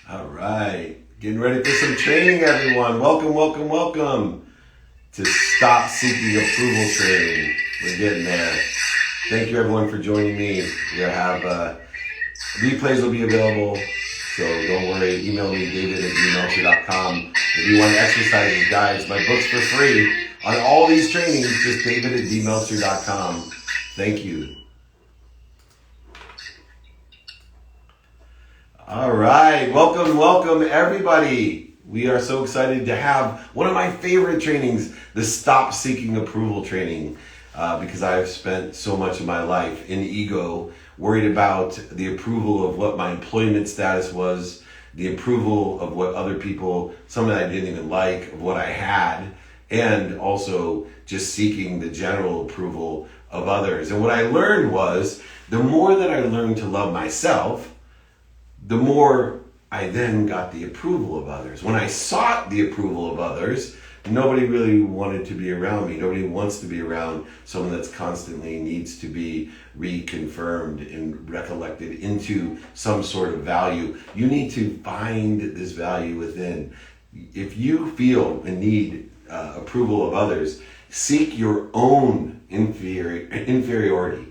All right, getting ready for some training, everyone. Welcome to Stop Seeking Approval Training. We're getting there. Thank you, everyone, for joining me. We'll have replays will be available, so don't worry. Email me, david@meltzer.com. If you want exercises, guides, my books for free on all these trainings, just david@meltzer.com. Thank you. All right, welcome everybody. We are so excited to have one of my favorite trainings, the Stop Seeking Approval training, because I've spent so much of my life in ego, worried about the approval of what my employment status was, the approval of what other people, some that I didn't even like, of what I had, and also just seeking the general approval of others. And what I learned was, the more that I learned to love myself, the more I then got the approval of others. When I sought the approval of others, nobody really wanted to be around me. Nobody wants to be around someone that's constantly needs to be reconfirmed and recollected into some sort of value. You need to find this value within. If you feel and need approval of others, seek your own inferiority.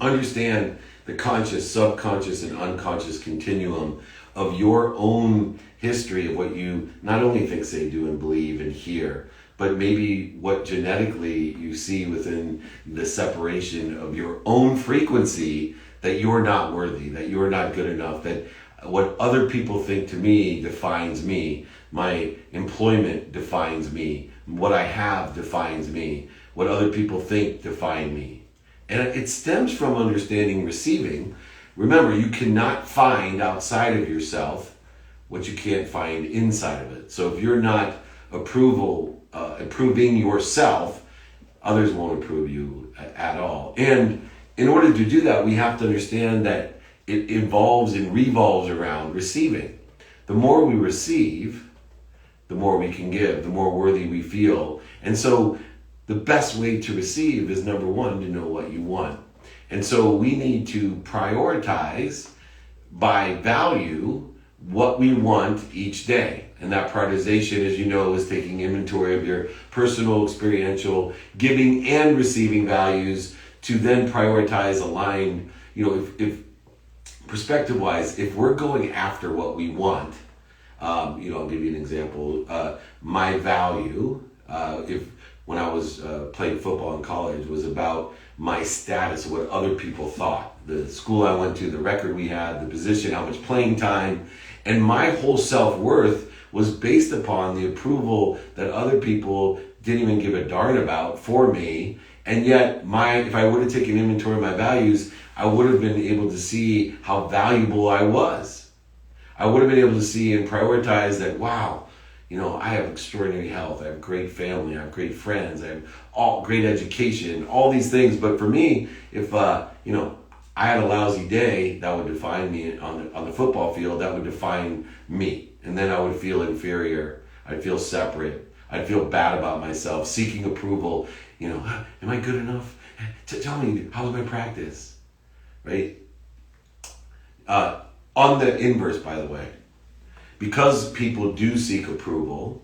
Understand the conscious, subconscious, and unconscious continuum of your own history of what you not only think, say, do, and believe and hear, but maybe what genetically you see within the separation of your own frequency, that you're not worthy, that you're not good enough, that what other people think to me defines me. My employment defines me. What I have defines me. What other people think define me. And it stems from understanding receiving. Remember, you cannot find outside of yourself what you can't find inside of it. So if you're not approving yourself, others won't approve you at all. And in order to do that, we have to understand that it evolves and revolves around receiving. The more we receive, the more we can give, the more worthy we feel. And so the best way to receive is, number one, to know what you want. And so we need to prioritize by value what we want each day. And that prioritization, as you know, is taking inventory of your personal, experiential, giving and receiving values to then prioritize aligned. If perspective-wise, if we're going after what we want, I'll give you an example. My value, when I was playing football in college, was about my status, what other people thought. The school I went to, the record we had, the position, how much playing time, and my whole self-worth was based upon the approval that other people didn't even give a darn about for me. And yet, if I would have taken inventory of my values, I would have been able to see how valuable I was. I would have been able to see and prioritize that, wow, I have extraordinary health, I have great family, I have great friends, I have all great education, all these things. But for me, if I had a lousy day, that would define me on the football field, that would define me. And then I would feel inferior, I'd feel separate, I'd feel bad about myself, seeking approval. Am I good enough? Tell me, how's my practice? Right? On the inverse, by the way, because people do seek approval,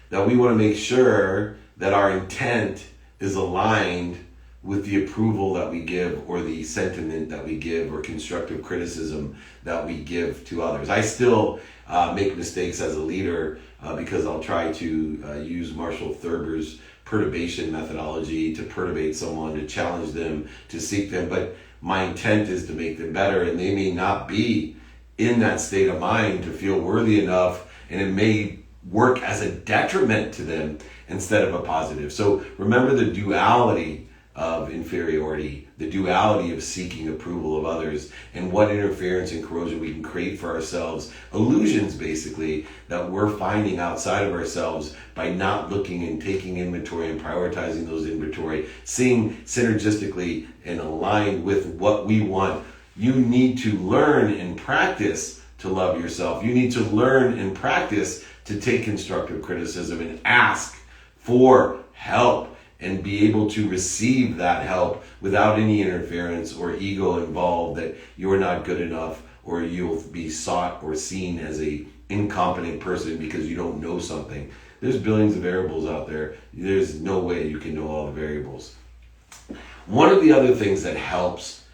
that we want to make sure that our intent is aligned with the approval that we give, or the sentiment that we give, or constructive criticism that we give to others. I still make mistakes as a leader because I'll try to use Marshall Thurber's perturbation methodology to perturbate someone, to challenge them, to seek them. But my intent is to make them better, and they may not be in that state of mind to feel worthy enough, and it may work as a detriment to them instead of a positive. So remember the duality of inferiority, the duality of seeking approval of others, and what interference and corrosion we can create for ourselves. Illusions, basically, that we're finding outside of ourselves by not looking and taking inventory and prioritizing those inventory, seeing synergistically and aligned with what we want. You need to learn and practice to love yourself. You need to learn and practice to take constructive criticism and ask for help, and be able to receive that help without any interference or ego involved, that you're not good enough, or you'll be sought or seen as a incompetent person because you don't know something. There's billions of variables out there. There's no way you can know all the variables. One of the other things that helps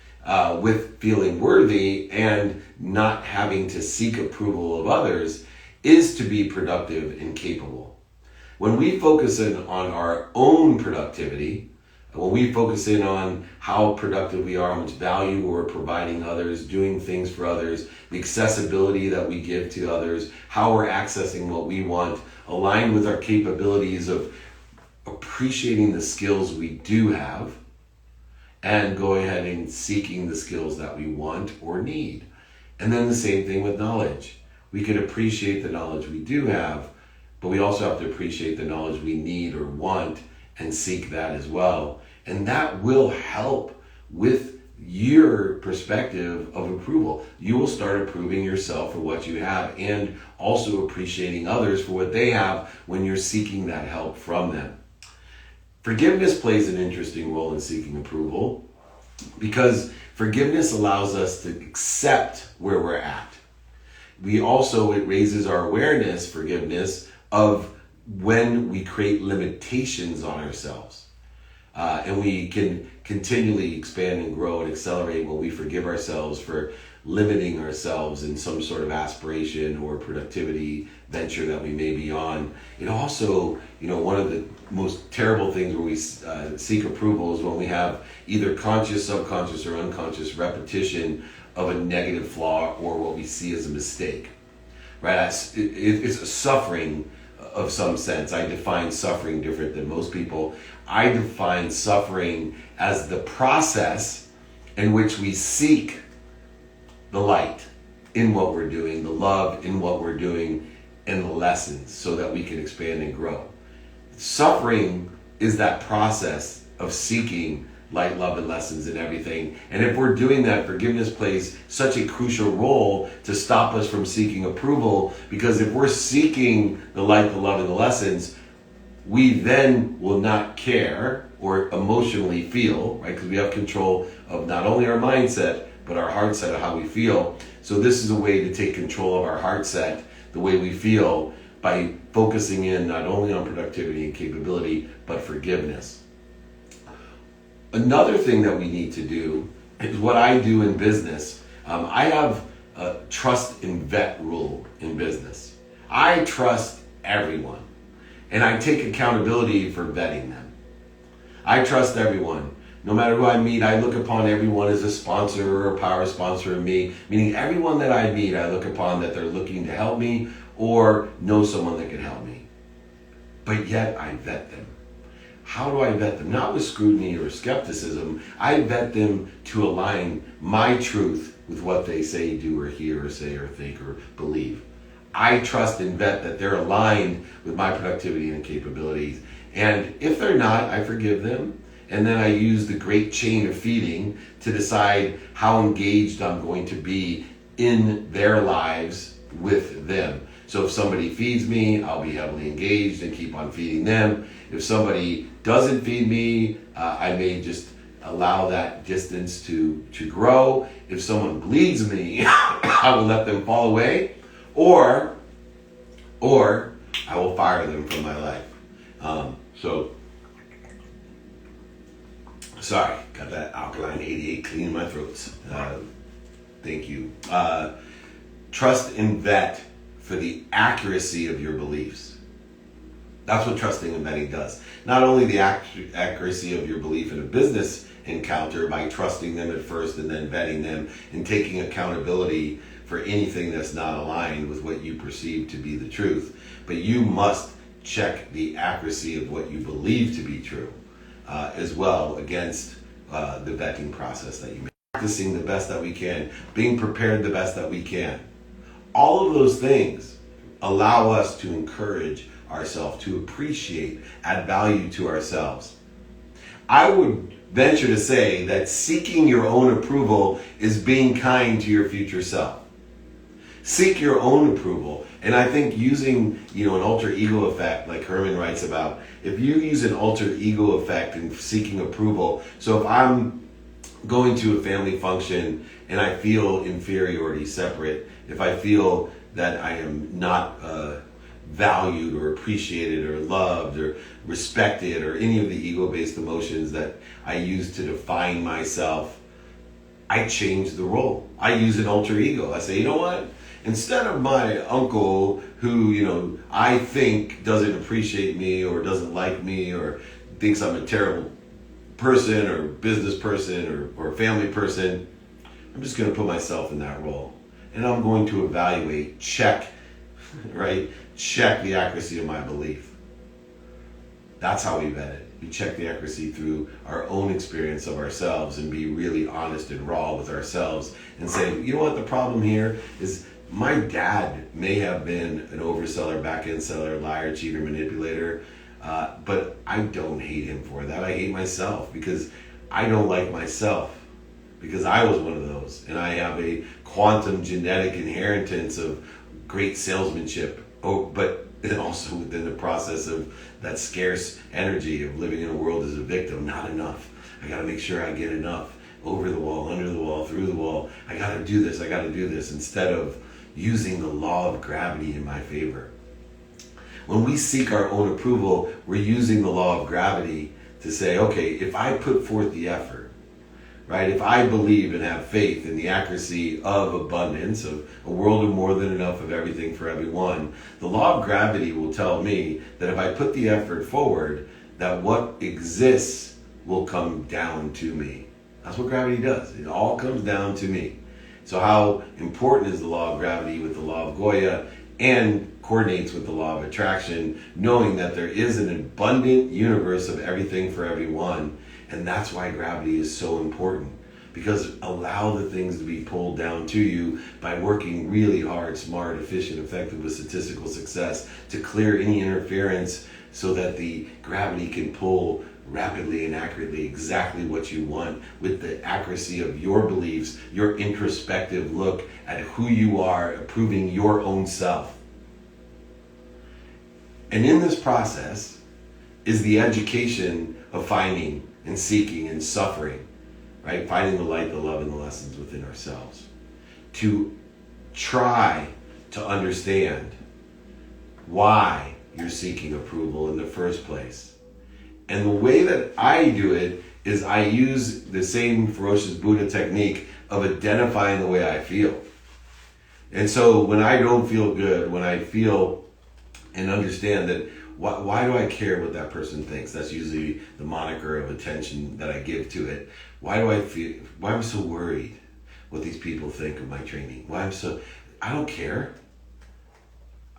with feeling worthy and not having to seek approval of others is to be productive and capable. When we focus in on our own productivity, when we focus in on how productive we are, how much value we're providing others, doing things for others, the accessibility that we give to others, how we're accessing what we want, aligned with our capabilities of appreciating the skills we do have, and go ahead and seeking the skills that we want or need. And then the same thing with knowledge. We can appreciate the knowledge we do have, but we also have to appreciate the knowledge we need or want and seek that as well. And that will help with your perspective of approval. You will start approving yourself for what you have and also appreciating others for what they have when you're seeking that help from them. Forgiveness plays an interesting role in seeking approval because forgiveness allows us to accept where we're at. It raises our awareness, forgiveness, of when we create limitations on ourselves. And we can continually expand and grow and accelerate when we forgive ourselves for limiting ourselves in some sort of aspiration or productivity venture that we may be on. It also, one of the most terrible things where we seek approval is when we have either conscious, subconscious, or unconscious repetition of a negative flaw or what we see as a mistake. Right? It's a suffering of some sense. I define suffering different than most people. I define suffering as the process in which we seek the light in what we're doing, the love in what we're doing, and the lessons so that we can expand and grow. Suffering is that process of seeking light, love, and lessons in everything. And if we're doing that, forgiveness plays such a crucial role to stop us from seeking approval, because if we're seeking the light, the love, and the lessons, we then will not care or emotionally feel, right? Because we have control of not only our mindset, but our heart set of how we feel. So this is a way to take control of our heart set, the way we feel, by focusing in not only on productivity and capability, but forgiveness. Another thing that we need to do is what I do in business. I have a trust and vet rule in business. I trust everyone, and I take accountability for vetting them. I trust everyone. No matter who I meet, I look upon everyone as a sponsor or a power sponsor of me, meaning everyone that I meet, I look upon that they're looking to help me or know someone that can help me. But yet I vet them. How do I vet them? Not with scrutiny or skepticism. I vet them to align my truth with what they say, do, or hear, or say, or think, or believe. I trust and vet that they're aligned with my productivity and capabilities. And if they're not, I forgive them. And then I use the great chain of feeding to decide how engaged I'm going to be in their lives with them. So if somebody feeds me, I'll be heavily engaged and keep on feeding them. If somebody doesn't feed me, I may just allow that distance to grow. If someone bleeds me, I will let them fall away, or I will fire them from my life. Sorry, got that alkaline 88 cleaning my throats. Thank you. Trust and vet for the accuracy of your beliefs. That's what trusting and vetting does. Not only the accuracy of your belief in a business encounter by trusting them at first and then vetting them and taking accountability for anything that's not aligned with what you perceive to be the truth, but you must check the accuracy of what you believe to be true as well against the vetting process that you make. Practicing the best that we can, being prepared the best that we can. All of those things allow us to encourage ourselves, to appreciate, add value to ourselves. I would venture to say that seeking your own approval is being kind to your future self. Seek your own approval. And I think using, an alter ego effect, like Herman writes about, if you use an alter ego effect in seeking approval, so if I'm going to a family function and I feel inferiority, separate, if I feel that I am not valued or appreciated or loved or respected or any of the ego-based emotions that I use to define myself, I change the role. I use an alter ego. I say, you know what? Instead of my uncle who, I think doesn't appreciate me or doesn't like me or thinks I'm a terrible person or business person or family person, I'm just going to put myself in that role. And I'm going to evaluate, check, right? Check the accuracy of my belief. That's how we vet it. We check the accuracy through our own experience of ourselves and be really honest and raw with ourselves and say, you know what, the problem here is my dad may have been an overseller, back-end seller, liar, cheater, manipulator, but I don't hate him for that. I hate myself because I don't like myself because I was one of those. And I have a quantum genetic inheritance of great salesmanship, but also within the process of that scarce energy of living in a world as a victim. Not enough. I got to make sure I get enough. Over the wall, under the wall, through the wall. I got to do this. I got to do this. Instead of using the law of gravity in my favor. When we seek our own approval, we're using the law of gravity to say, okay, if I put forth the effort, right? If I believe and have faith in the accuracy of abundance, of a world of more than enough of everything for everyone, the law of gravity will tell me that if I put the effort forward, that what exists will come down to me. That's what gravity does. It all comes down to me. So how important is the law of gravity with the law of Goya and coordinates with the law of attraction, knowing that there is an abundant universe of everything for everyone. And that's why gravity is so important, because allow the things to be pulled down to you by working really hard, smart, efficient, effective with statistical success to clear any interference so that the gravity can pull rapidly and accurately exactly what you want with the accuracy of your beliefs, your introspective look at who you are, approving your own self. And in this process is the education of finding and seeking and suffering, right? Finding the light, the love, and the lessons within ourselves. To try to understand why you're seeking approval in the first place. And the way that I do it is I use the same ferocious Buddha technique of identifying the way I feel. And so when I don't feel good, when I feel and understand that why do I care what that person thinks? That's usually the moniker of attention that I give to it. Why am I so worried what these people think of my training? I don't care.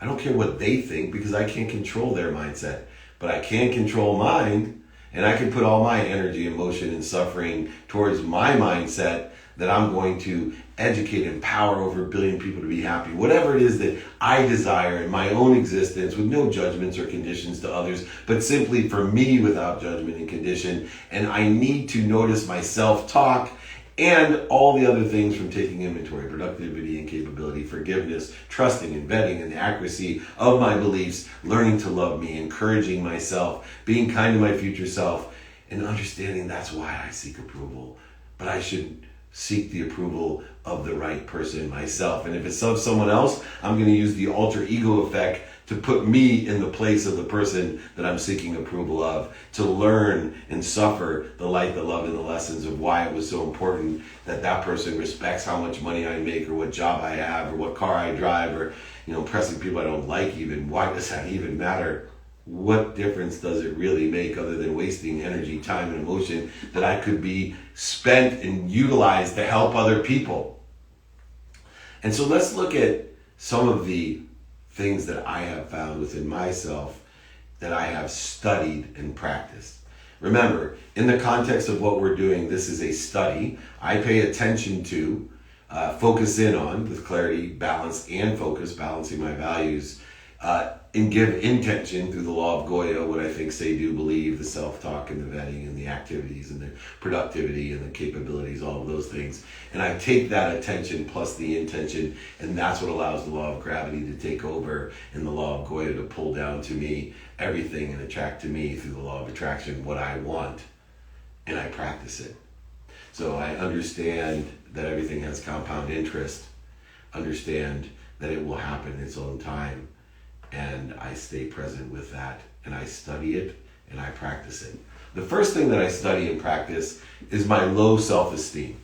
I don't care what they think because I can't control their mindset. But I can control mine, and I can put all my energy, emotion, and suffering towards my mindset that I'm going to educate and empower over 1 billion people to be happy. Whatever it is that I desire in my own existence with no judgments or conditions to others, but simply for me without judgment and condition. And I need to notice my self-talk and all the other things from taking inventory, productivity and capability, forgiveness, trusting and vetting and the accuracy of my beliefs, learning to love me, encouraging myself, being kind to my future self, and understanding that's why I seek approval. But I should seek the approval of the right person, myself. And if it's of someone else, I'm going to use the alter ego effect to put me in the place of the person that I'm seeking approval of, to learn and suffer the light, the love, and the lessons of why it was so important that that person respects how much money I make or what job I have or what car I drive or, impressing people I don't like even. Why does that even matter? What difference does it really make other than wasting energy, time, and emotion that I could be spent and utilized to help other people? And so let's look at some of the things that I have found within myself that I have studied and practiced. Remember, in the context of what we're doing, this is a study. I pay attention to, focus in on with clarity, balance, and focus, balancing my values, and give intention through the law of Goya, what I think, say, do, believe, the self-talk and the vetting and the activities and the productivity and the capabilities, all of those things. And I take that attention plus the intention, and that's what allows the law of gravity to take over and the law of Goya to pull down to me everything and attract to me through the law of attraction what I want, and I practice it. So I understand that everything has compound interest, understand that it will happen in its own time. And I stay present with that, and I study it, and I practice it. The first thing that I study and practice is my low self-esteem.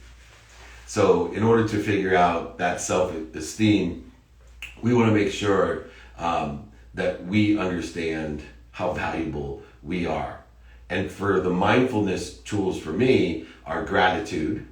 So in order to figure out that self-esteem, we want to make sure that we understand how valuable we are. And for the mindfulness tools for me are gratitude,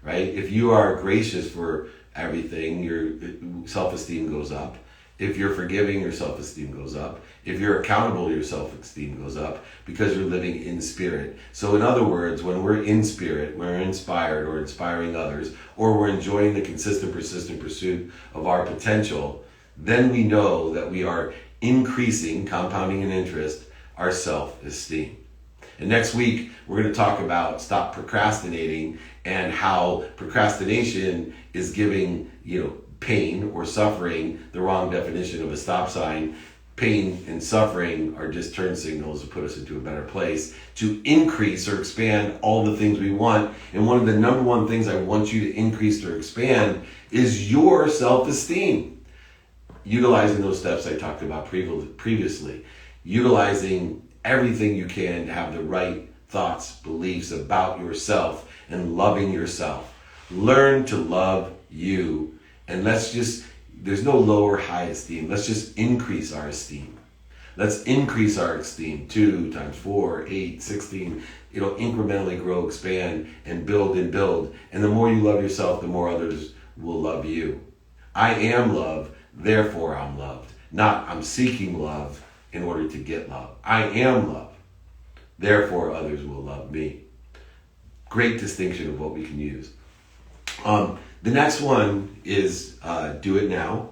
right? If you are gracious for everything, your self-esteem goes up. If you're forgiving, your self-esteem goes up. If you're accountable, your self-esteem goes up because you're living in spirit. So in other words, when we're in spirit, we're inspired or inspiring others, or we're enjoying the consistent, persistent pursuit of our potential, then we know that we are increasing, compounding in interest, our self-esteem. And next week, we're going to talk about stop procrastinating and how procrastination is giving, pain or suffering the wrong definition of a stop sign. Pain and suffering are just turn signals to put us into a better place, to increase or expand all the things we want. And one of the number one things I want you to increase or expand is your self-esteem. Utilizing those steps I talked about previously. Utilizing everything you can to have the right thoughts, beliefs about yourself, and loving yourself. Learn to love you. And there's no lower high esteem. Let's just increase our esteem. Let's increase our esteem. 2 times 4, 8, 16, incrementally grow, expand, and build and build. And the more you love yourself, the more others will love you. I am love, therefore I'm loved. Not I'm seeking love in order to get love. I am love, therefore others will love me. Great distinction of what we can use. The next one is do it now.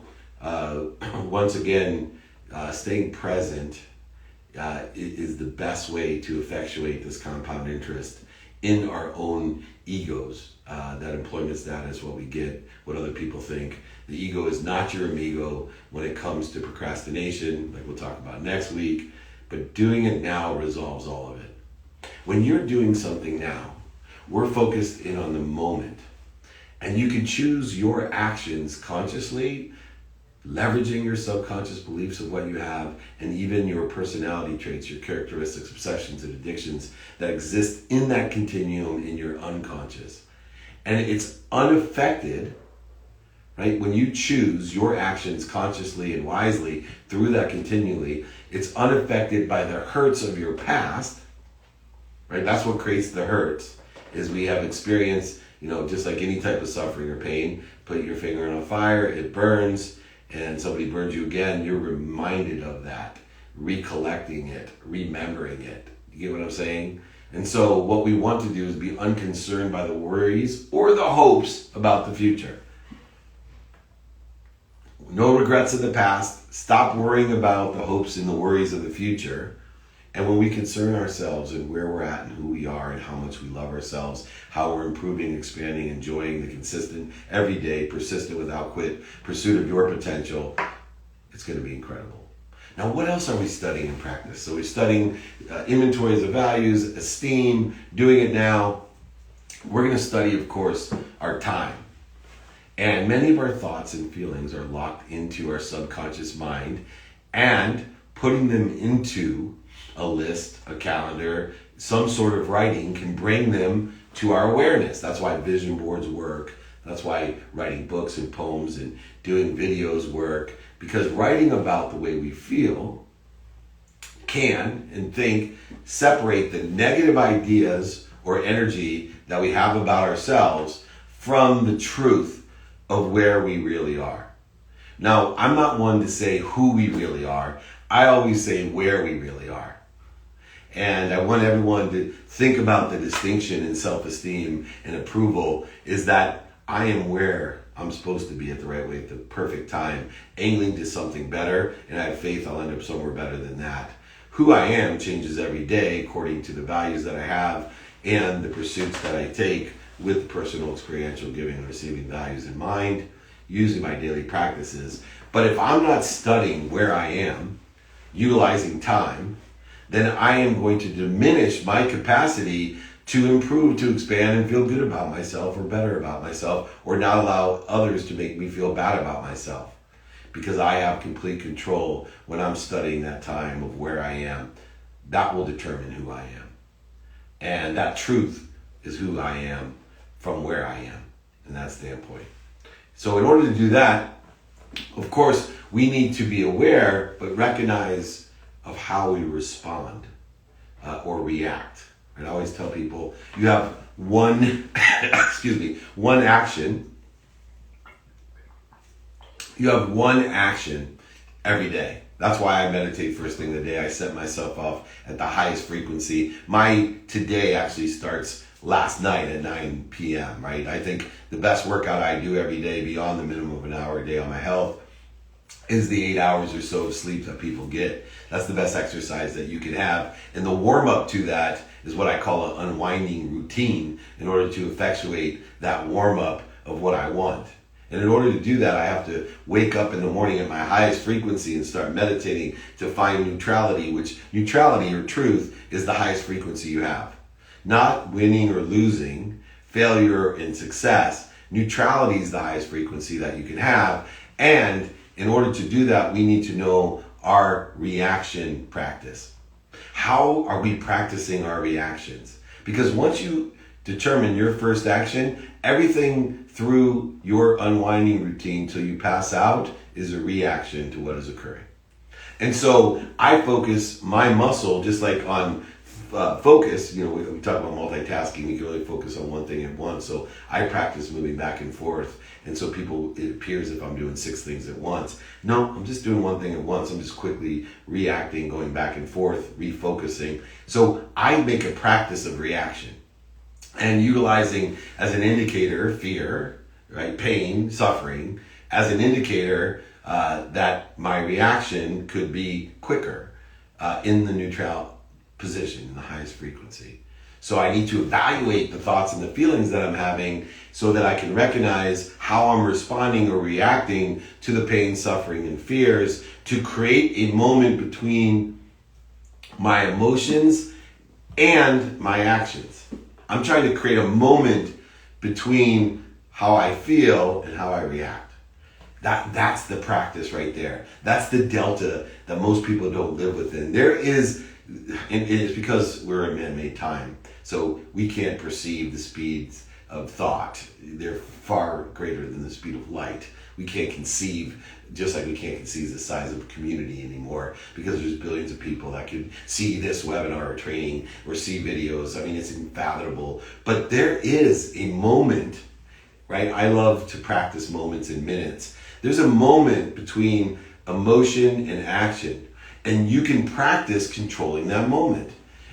Once again, staying present is the best way to effectuate this compound interest in our own egos. That employment status, what we get, what other people think. The ego is not your amigo when it comes to procrastination, like we'll talk about next week, but doing it now resolves all of it. When you're doing something now, we're focused in on the moment. And you can choose your actions consciously, leveraging your subconscious beliefs of what you have, and even your personality traits, your characteristics, obsessions, and addictions that exist in that continuum in your unconscious. And it's unaffected, right? When you choose your actions consciously and wisely through that continually, it's unaffected by the hurts of your past, right? That's what creates the hurts, is we have experienced, just like any type of suffering or pain, put your finger on a fire, it burns, and somebody burns you again, you're reminded of that, recollecting it, remembering it. You get what I'm saying? And so what we want to do is be unconcerned by the worries or the hopes about the future. No regrets of the past. Stop worrying about the hopes and the worries of the future. And when we concern ourselves and where we're at and who we are and how much we love ourselves, how we're improving, expanding, enjoying the consistent, everyday, persistent, without quit pursuit of your potential, it's going to be incredible. Now, what else are we studying in practice? So we're studying inventories of values, esteem, doing it now. We're going to study, of course, our time. And many of our thoughts and feelings are locked into our subconscious mind, and putting them into a list, a calendar, some sort of writing can bring them to our awareness. That's why vision boards work. That's why writing books and poems and doing videos work. Because writing about the way we feel can and think separate the negative ideas or energy that we have about ourselves from the truth of where we really are. Now, I'm not one to say who we really are. I always say where we really are. And I want everyone to think about the distinction in self-esteem and approval is that I am where I'm supposed to be at the right way, at the perfect time, angling to something better, and I have faith I'll end up somewhere better than that. Who I am changes every day according to the values that I have and the pursuits that I take with personal, experiential giving and receiving values in mind, using my daily practices. But if I'm not studying where I am, utilizing time, then I am going to diminish my capacity to improve, to expand and feel good about myself or better about myself, or not allow others to make me feel bad about myself. Because I have complete control when I'm studying that time of where I am. That will determine who I am. And that truth is who I am from where I am in that standpoint. So in order to do that, of course, we need to be aware, but recognize of how we respond or react. And I always tell people, you have one, one action. You have one action every day. That's why I meditate first thing of the day. I set myself off at the highest frequency. My today actually starts last night at 9 p.m., right? I think the best workout I do every day beyond the minimum of an hour a day on my health is the 8 hours or so of sleep that people get. That's the best exercise that you can have. And the warm up to that is what I call an unwinding routine in order to effectuate that warm up of what I want. And in order to do that, I have to wake up in the morning at my highest frequency and start meditating to find neutrality, which neutrality or truth is the highest frequency you have. Not winning or losing, failure and success. Neutrality is the highest frequency that you can have. And in order to do that, we need to know our reaction practice. How are we practicing our reactions? Because once you determine your first action, everything through your unwinding routine till you pass out is a reaction to what is occurring. And so I focus my muscle just like on focus. You know, we talk about multitasking. You can only focus on one thing at once. So I practice moving back and forth. And so it appears if I'm doing 6 things at once. No, I'm just doing one thing at once. I'm just quickly reacting, going back and forth, refocusing. So I make a practice of reaction and utilizing as an indicator fear, right? Pain, suffering, as an indicator that my reaction could be quicker in the neutral position, in the highest frequency. So I need to evaluate the thoughts and the feelings that I'm having so that I can recognize how I'm responding or reacting to the pain, suffering, and fears to create a moment between my emotions and my actions. I'm trying to create a moment between how I feel and how I react. That's the practice right there. That's the delta that most people don't live within. There is, and it is because we're in man-made time. So we can't perceive the speeds of thought. They're far greater than the speed of light. We can't conceive, just like we can't conceive the size of a community anymore, because there's billions of people that could see this webinar or training or see videos. I mean, it's unfathomable. But there is a moment, right? I love to practice moments in minutes. There's a moment between emotion and action, and you can practice controlling that moment.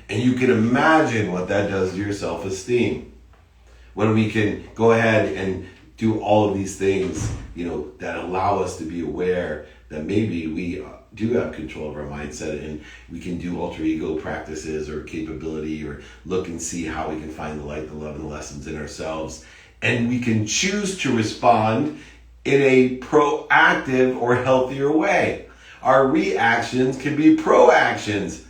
And you can imagine what that does to your self-esteem. When we can go ahead and do all of these things, you know, that allow us to be aware that maybe we do have control of our mindset, and we can do alter ego practices or capability, or look and see how we can find the light, the love, and the lessons in ourselves. And we can choose to respond in a proactive or healthier way. Our reactions can be proactions.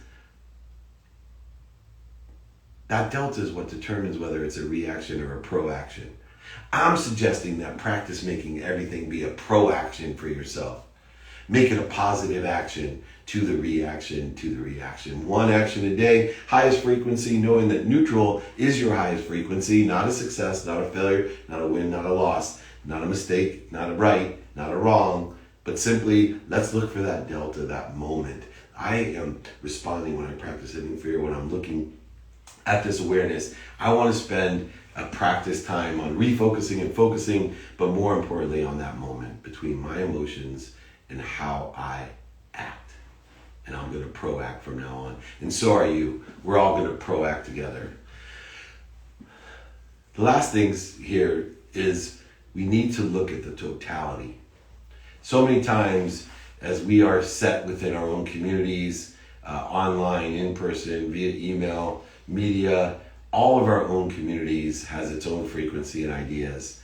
That delta is what determines whether it's a reaction or a proaction. I'm suggesting that practice making everything be a proaction for yourself. Make it a positive action to the reaction to the reaction. One action a day, highest frequency, knowing that neutral is your highest frequency, not a success, not a failure, not a win, not a loss, not a mistake, not a right, not a wrong, but simply let's look for that delta, that moment. I am responding when I practice ending fear, when I'm looking at this awareness. I want to spend a practice time on refocusing and focusing, but more importantly on that moment between my emotions and how I act. And I'm going to proact from now on. And so are you. We're all going to proact together. The last things here is we need to look at the totality. So many times as we are set within our own communities, online, in person, via email, media, all of our own communities has its own frequency and ideas.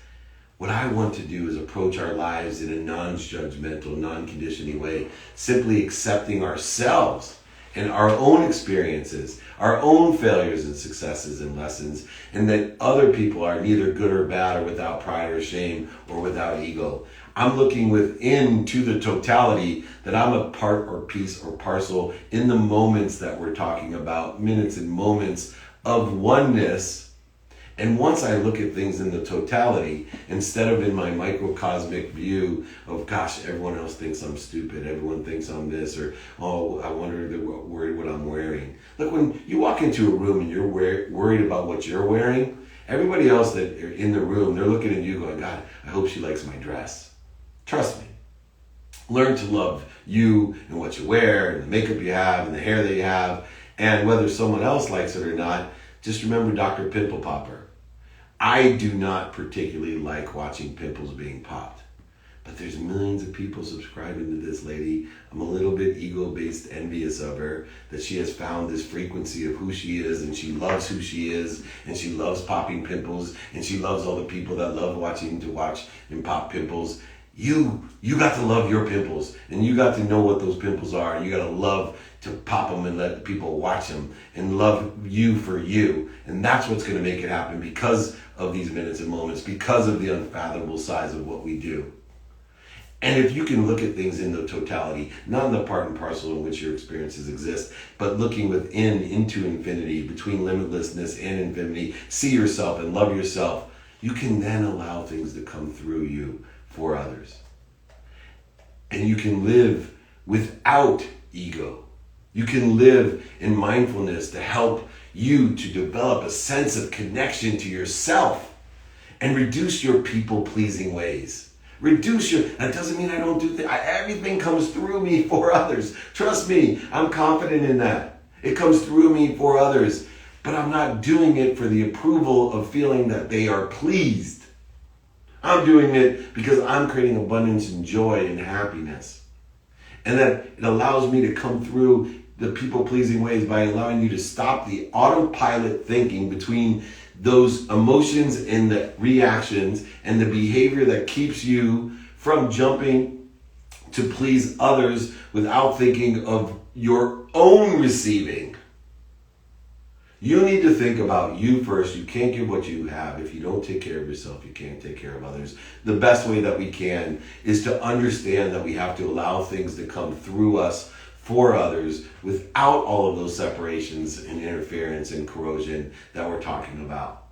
What I want to do is approach our lives in a non-judgmental, non-conditioning way, simply accepting ourselves and our own experiences, our own failures and successes and lessons, and that other people are neither good or bad or without pride or shame or without ego. I'm looking within to the totality that I'm a part or piece or parcel in the moments that we're talking about, minutes and moments of oneness. And once I look at things in the totality, instead of in my microcosmic view of, gosh, everyone else thinks I'm stupid, everyone thinks I'm this, or, oh, I wonder if they're worried what I'm wearing. Look, when you walk into a room and you're worried about what you're wearing, everybody else that are in the room, they're looking at you going, God, I hope she likes my dress. Trust me. Learn to love you and what you wear and the makeup you have and the hair that you have. And whether someone else likes it or not, just remember Dr. Pimple Popper. I do not particularly like watching pimples being popped, but there's millions of people subscribing to this lady. I'm a little bit ego-based envious of her, that she has found this frequency of who she is, and she loves who she is, and she loves popping pimples, and she loves all the people that love watch and pop pimples. You got to love your pimples, and you got to know what those pimples are, and you got to love to pop them and let people watch them and love you for you. And that's what's going to make it happen because of these minutes and moments, because of the unfathomable size of what we do. And if you can look at things in the totality, not in the part and parcel in which your experiences exist, but looking within into infinity, between limitlessness and infinity, see yourself and love yourself, you can then allow things to come through you for others. And you can live without ego. You can live in mindfulness to help you to develop a sense of connection to yourself and reduce your people-pleasing ways. That doesn't mean I don't do things. Everything comes through me for others. Trust me, I'm confident in that. It comes through me for others, but I'm not doing it for the approval of feeling that they are pleased. I'm doing it because I'm creating abundance and joy and happiness. And that it allows me to come through the people-pleasing ways by allowing you to stop the autopilot thinking between those emotions and the reactions and the behavior that keeps you from jumping to please others without thinking of your own receiving. You need to think about you first. You can't give what you have. If you don't take care of yourself, you can't take care of others. The best way that we can is to understand that we have to allow things to come through us for others without all of those separations and interference and corrosion that we're talking about.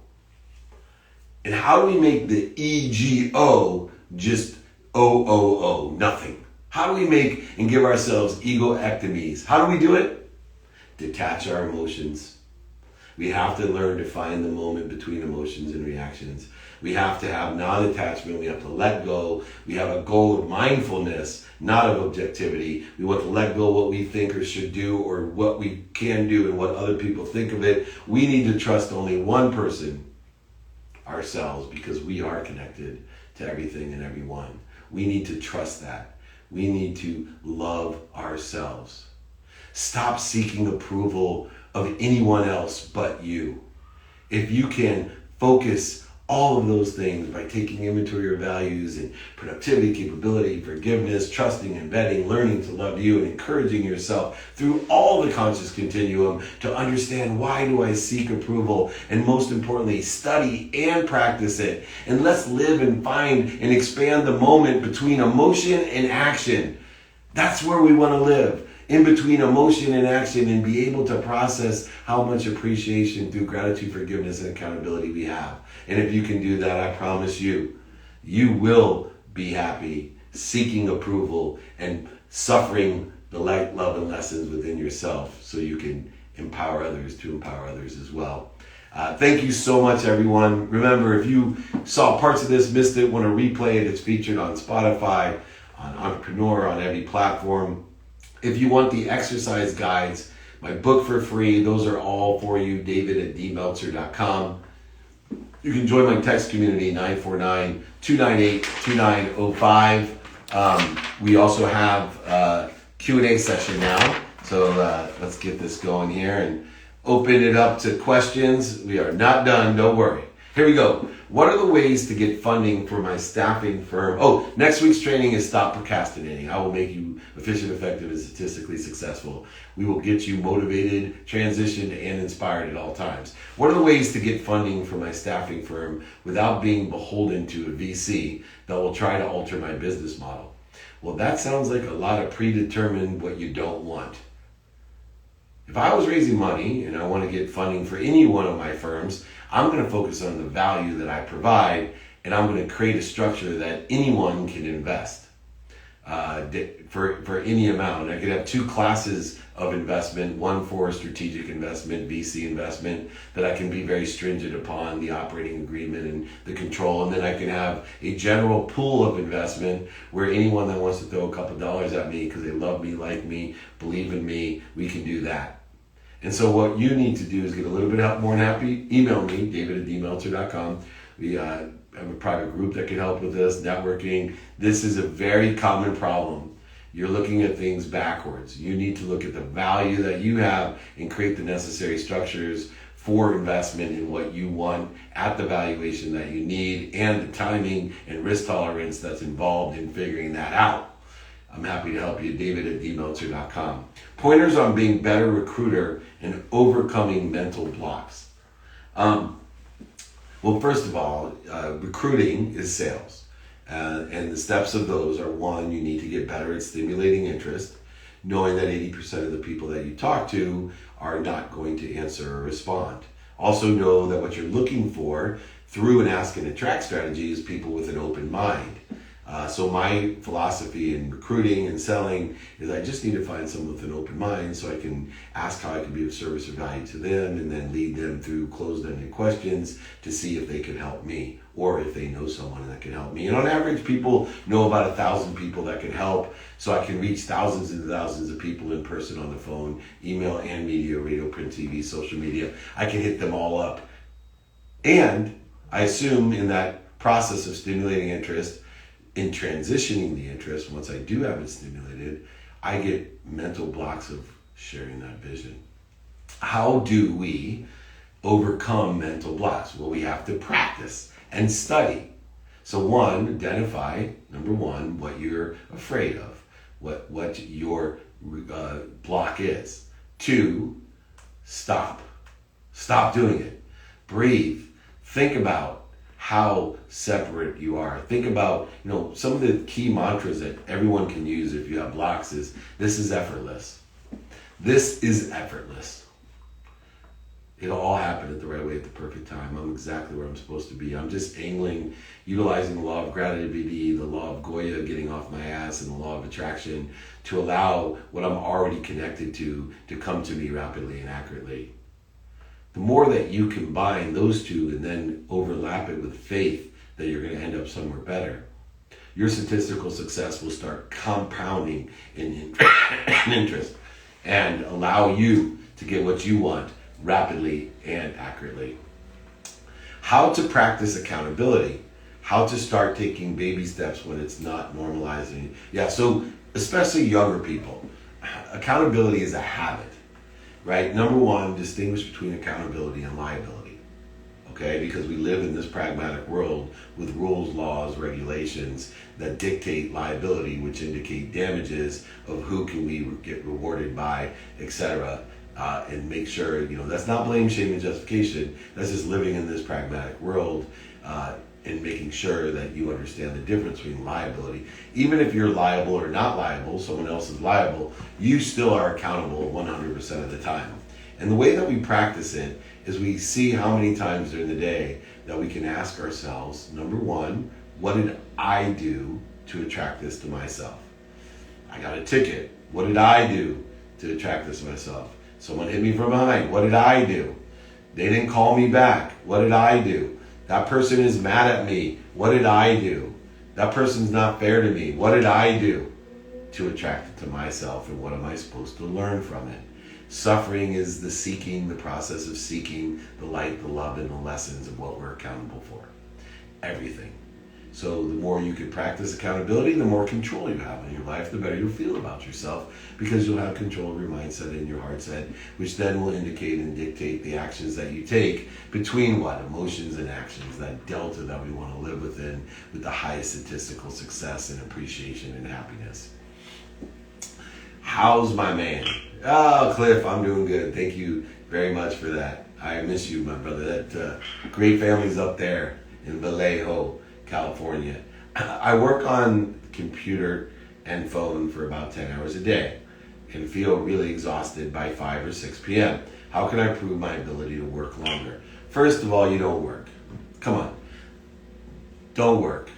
And how do we make the ego just O, nothing? How do we make and give ourselves egoectomies? How do we do it? Detach our emotions. We have to learn to find the moment between emotions and reactions. We have to have non-attachment. We have to let go. We have a goal of mindfulness, not of objectivity. We want to let go of what we think or should do or what we can do and what other people think of it. We need to trust only one person, ourselves, because we are connected to everything and everyone. We need to trust that. We need to love ourselves. Stop seeking approval of anyone else but you. If you can focus all of those things by taking inventory of values and productivity, capability, forgiveness, trusting and vetting, learning to love you and encouraging yourself through all the conscious continuum to understand, why do I seek approval? And most importantly, study and practice it. And let's live and find and expand the moment between emotion and action. That's where we want to live. In between emotion and action, and be able to process how much appreciation through gratitude, forgiveness, and accountability we have. And if you can do that, I promise you, you will be happy, seeking approval and suffering the light, love, and lessons within yourself so you can empower others to empower others as well. Thank you so much, everyone. Remember, if you saw parts of this, missed it, want to replay it, it's featured on Spotify, on Entrepreneur, on every platform. If you want the exercise guides, my book for free, those are all for you, david@dmeltzer.com. You can join my text community, 949-298-2905. We also have a Q&A session now, so let's get this going here and open it up to questions. We are not done, don't worry. Here we go. What are the ways to get funding for my staffing firm? Oh, next week's training is Stop Procrastinating. I will make you efficient, effective, and statistically successful. We will get you motivated, transitioned, and inspired at all times. What are the ways to get funding for my staffing firm without being beholden to a VC that will try to alter my business model? Well, that sounds like a lot of predetermined what you don't want. If I was raising money and I want to get funding for any one of my firms, I'm going to focus on the value that I provide, and I'm going to create a structure that anyone can invest for any amount. I could have two classes of investment, one for strategic investment, VC investment, that I can be very stringent upon the operating agreement and the control. And then I can have a general pool of investment where anyone that wants to throw a couple dollars at me because they love me, like me, believe in me, we can do that. And so what you need to do is get a little bit more than happy. Email me, david@dmeltzer.com. We have a private group that can help with this, networking. This is a very common problem. You're looking at things backwards. You need to look at the value that you have and create the necessary structures for investment in what you want at the valuation that you need and the timing and risk tolerance that's involved in figuring that out. I'm happy to help you, david@dmeltzer.com. Pointers on being better recruiter and overcoming mental blocks. Well, first of all, recruiting is sales. And the steps of those are: one, you need to get better at stimulating interest, knowing that 80% of the people that you talk to are not going to answer or respond. Also know that what you're looking for through an ask and attract strategy is people with an open mind. So my philosophy in recruiting and selling is I just need to find someone with an open mind so I can ask how I can be of service or value to them, and then lead them through closed-ended questions to see if they can help me or if they know someone that can help me. And on average, people know about 1,000 people that can help, so I can reach thousands and thousands of people in person, on the phone, email and media, radio, print, TV, social media. I can hit them all up. And I assume in that process of stimulating interest, in transitioning the interest, once I do have it stimulated, I get mental blocks of sharing that vision. How do we overcome mental blocks? Well, we have to practice and study. So one, identify, number one, what you're afraid of, what your block is. Two, stop doing it. Breathe. Think about how separate you are. Think about, some of the key mantras that everyone can use if you have blocks is, this is effortless. This is effortless. It'll all happen at the right way at the perfect time. I'm exactly where I'm supposed to be. I'm just angling, utilizing the law of gravity, the law of Goya, getting off my ass, and the law of attraction to allow what I'm already connected to come to me rapidly and accurately. The more that you combine those two and then overlap it with faith that you're going to end up somewhere better, your statistical success will start compounding in interest and allow you to get what you want rapidly and accurately. How to practice accountability. How to start taking baby steps when it's not normalizing. Yeah, so especially younger people, accountability is a habit. Right? Number one, distinguish between accountability and liability. Okay? Because we live in this pragmatic world with rules, laws, regulations that dictate liability, which indicate damages of who can we get rewarded by, etc. And make sure, that's not blame, shame, and justification. That's just living in this pragmatic world and making sure that you understand the difference between liability. Even if you're liable or not liable, someone else is liable, you still are accountable 100% of the time. And the way that we practice it is we see how many times during the day that we can ask ourselves, number one, what did I do to attract this to myself? I got a ticket. What did I do to attract this to myself? Someone hit me from behind. What did I do? They didn't call me back. What did I do? That person is mad at me. What did I do? That person's not fair to me. What did I do to attract it to myself? And what am I supposed to learn from it? Suffering is the process of seeking the light, the love, and the lessons of what we're accountable for. Everything. So the more you can practice accountability, the more control you have in your life, the better you'll feel about yourself, because you'll have control of your mindset and your heart set, which then will indicate and dictate the actions that you take between what? Emotions and actions, that delta that we want to live within, with the highest statistical success and appreciation and happiness. How's my man? Oh, Cliff, I'm doing good. Thank you very much for that. I miss you, my brother. That great family's up there in Vallejo, California. I work on computer and phone for about 10 hours a day and feel really exhausted by 5 or 6 p.m. How can I improve my ability to work longer? First of all, you don't work. Come on. Don't work.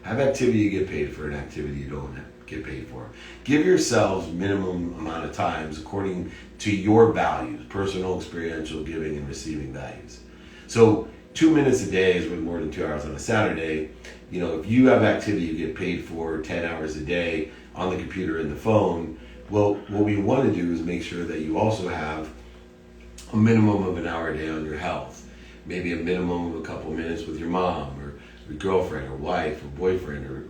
Have activity you get paid for, an activity you don't get paid for. Give yourselves minimum amount of times according to your values, personal, experiential, giving, and receiving values. So 2 minutes a day is worth more than 2 hours on a Saturday. You know, if you have activity you get paid for 10 hours a day on the computer and the phone, well, what we want to do is make sure that you also have a minimum of an hour a day on your health. Maybe a minimum of a couple minutes with your mom or your girlfriend or wife or boyfriend or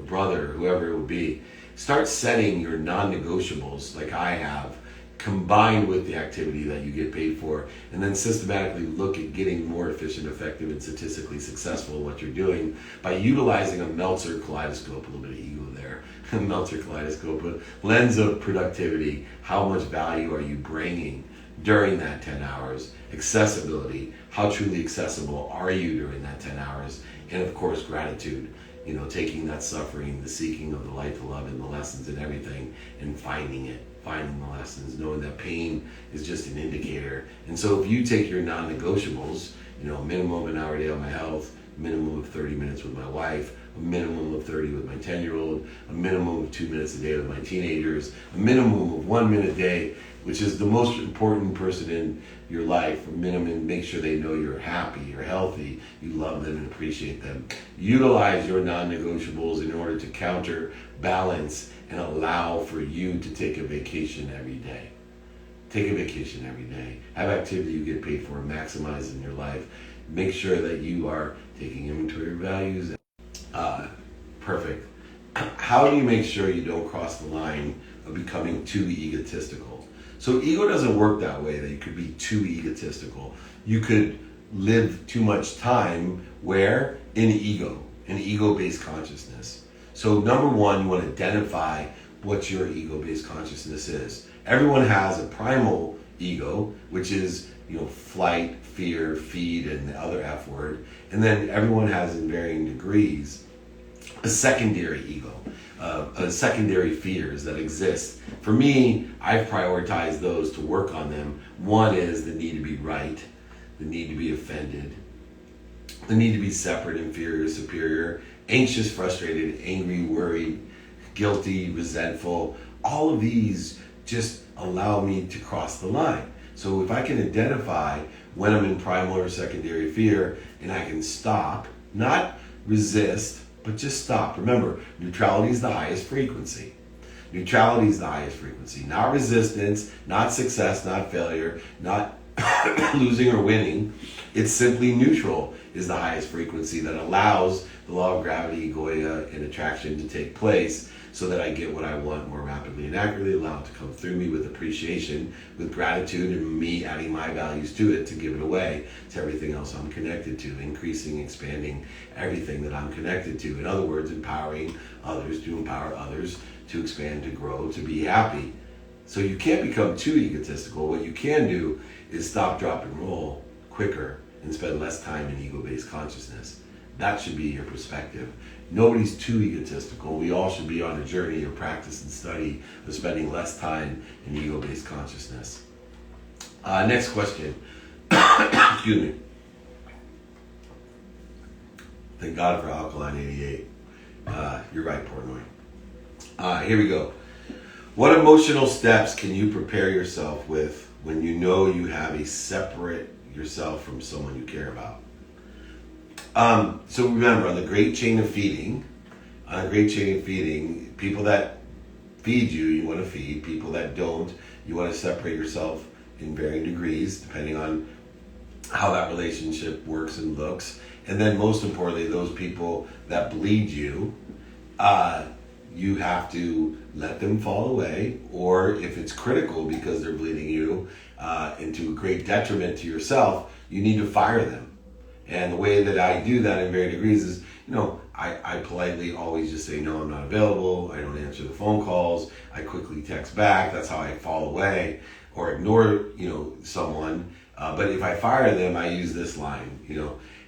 brother, or whoever it would be. Start setting your non-negotiables like I have, combined with the activity that you get paid for, and then systematically look at getting more efficient, effective, and statistically successful at what you're doing by utilizing a Meltzer kaleidoscope, a little bit of ego there, a Meltzer kaleidoscope, a lens of productivity. How much value are you bringing during that 10 hours? Accessibility, how truly accessible are you during that 10 hours? And of course, gratitude. You know, taking that suffering, the seeking of the light, the love, and the lessons and everything, and finding it, finding the lessons, knowing that pain is just an indicator. And so if you take your non-negotiables, you know, a minimum of an hour a day on my health, a minimum of 30 minutes with my wife, a minimum of 30 with my 10-year-old, a minimum of 2 minutes a day with my teenagers, a minimum of 1 minute a day, which is the most important person in your life, minimum, make sure they know you're happy, you're healthy, you love them and appreciate them. Utilize your non-negotiables in order to counterbalance and allow for you to take a vacation every day. Take a vacation every day. Have activity you get paid for, maximize in your life. Make sure that you are taking inventory of values. Perfect. How do you make sure you don't cross the line of becoming too egotistical? So ego doesn't work that way, that you could be too egotistical. You could live too much time where? In ego-based consciousness. So number one, you want to identify what your ego-based consciousness is. Everyone has a primal ego, which is, you know, flight, fear, feed, and the other F word. And then everyone has, in varying degrees, a secondary ego, secondary fears that exist. For me, I've prioritized those to work on them. One is the need to be right, the need to be offended, the need to be separate, inferior, superior, anxious, frustrated, angry, worried, guilty, resentful. All of these just allow me to cross the line. So if I can identify when I'm in primal or secondary fear, and I can stop, not resist, but just stop. Remember, neutrality is the highest frequency. Neutrality is the highest frequency. Not resistance, not success, not failure, not losing or winning. It's simply neutral is the highest frequency that allows the law of gravity, Goya, and attraction to take place so that I get what I want more rapidly and accurately, allow it to come through me with appreciation, with gratitude, and me adding my values to it to give it away to everything else I'm connected to, increasing, expanding everything that I'm connected to. In other words, empowering others to empower others to expand, to grow, to be happy. So you can't become too egotistical. What you can do is stop, drop, and roll quicker and spend less time in ego-based consciousness. That should be your perspective. Nobody's too egotistical. We all should be on a journey of practice and study of spending less time in ego-based consciousness. Next question. Excuse me. Thank God for Alkaline 88. You're right, Portnoy. Here we go. What emotional steps can you prepare yourself with when you know you have a separate yourself from someone you care about? So remember, on the great chain of feeding, people that feed you, you want to feed. People that don't, you want to separate yourself in varying degrees, depending on how that relationship works and looks. And then most importantly, those people that bleed you, you have to let them fall away, or if it's critical because they're bleeding you into great detriment to yourself, you need to fire them. And the way that I do that in varying degrees is, I politely always just say, no, I'm not available. I don't answer the phone calls. I quickly text back. That's how I fall away or ignore, someone. But if I fire them, I use this line,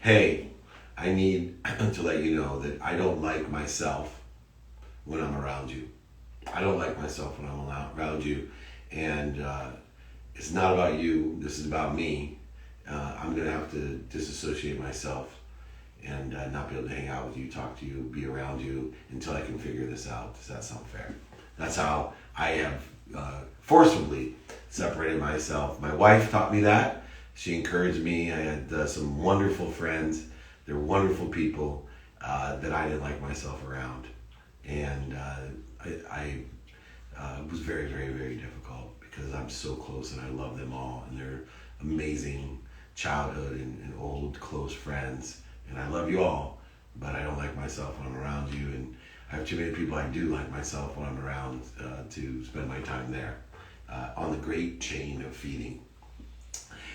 hey, I need to let you know that I don't like myself when I'm around you. I don't like myself when I'm around you. And it's not about you. This is about me. I'm going to have to disassociate myself and not be able to hang out with you, talk to you, be around you until I can figure this out. Does that sound fair? That's how I have forcibly separated myself. My wife taught me that. She encouraged me. I had some wonderful friends. They're wonderful people that I didn't like myself around. And I was very, very, very difficult because I'm so close and I love them all. And they're amazing childhood and old close friends. And I love you all, but I don't like myself when I'm around you. And I have too many people I do like myself when I'm around to spend my time there. On the great chain of feeding.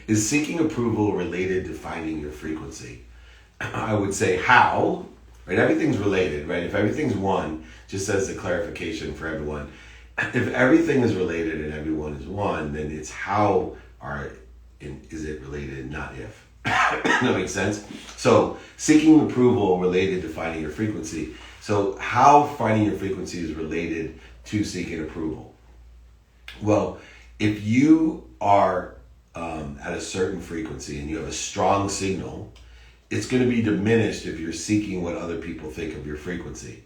Is seeking approval related to finding your frequency? I would say how, right? Everything's related, right? If everything's one, just as a clarification for everyone, if everything is related and everyone is one, then it's how is it related, not if. That makes sense? So seeking approval related to finding your frequency. So how finding your frequency is related to seeking approval? Well, if you are at a certain frequency and you have a strong signal, it's going to be diminished if you're seeking what other people think of your frequency,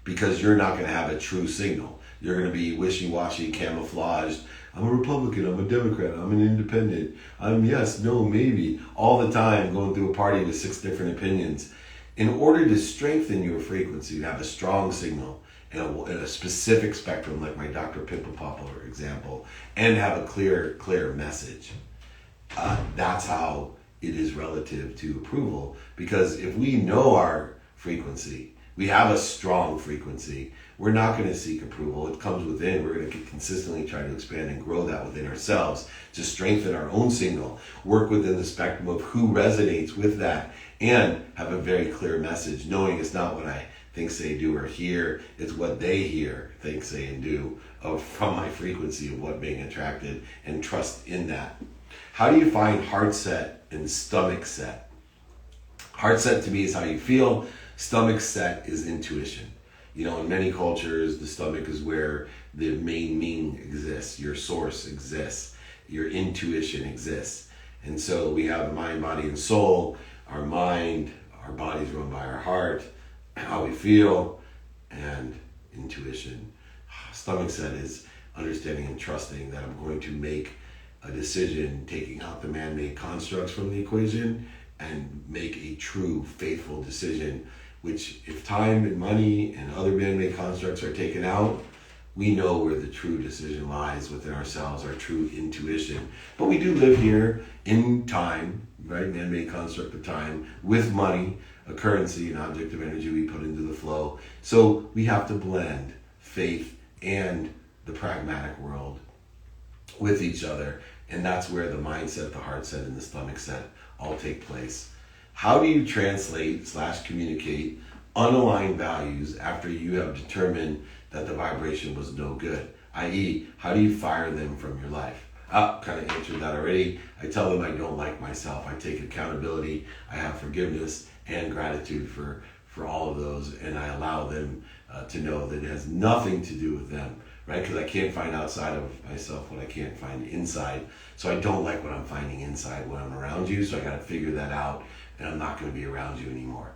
because you're not going to have a true signal. You're going to be wishy-washy, camouflaged. I'm a Republican, I'm a Democrat, I'm an independent, I'm yes, no, maybe, all the time going through a party with 6 different opinions. In order to strengthen your frequency, to have a strong signal and a specific spectrum, like my Dr. Pimple Popper example, and have a clear message. That's how it is relative to approval, because if we know our frequency, we have a strong frequency, we're not going to seek approval. It comes within. We're going to consistently try to expand and grow that within ourselves to strengthen our own signal, work within the spectrum of who resonates with that, and have a very clear message, knowing it's not what I think, say, do, or hear. It's what they hear, think, say, and do from my frequency of what being attracted, and trust in that. How do you find heart set and stomach set? Heart set to me is how you feel. Stomach set is intuition. In many cultures, the stomach is where the main meaning exists. Your source exists. Your intuition exists. And so we have mind, body, and soul. Our mind, our body's run by our heart, how we feel, and intuition. Stomach set is understanding and trusting that I'm going to make a decision, taking out the man-made constructs from the equation, and make a true, faithful decision, which if time and money and other man-made constructs are taken out, we know where the true decision lies within ourselves, our true intuition. But we do live here in time, right? Man-made construct of time, with money, a currency, an object of energy we put into the flow. So we have to blend faith and the pragmatic world with each other. And that's where the mindset, the heart set, and the stomach set all take place. How do you translate / communicate unaligned values after you have determined that the vibration was no good? I.e., how do you fire them from your life? Kind of answered that already. I tell them I don't like myself. I take accountability. I have forgiveness and gratitude for all of those, and I allow them to know that it has nothing to do with them, right? Because I can't find outside of myself what I can't find inside. So I don't like what I'm finding inside when I'm around you, so I got to figure that out, and I'm not going to be around you anymore.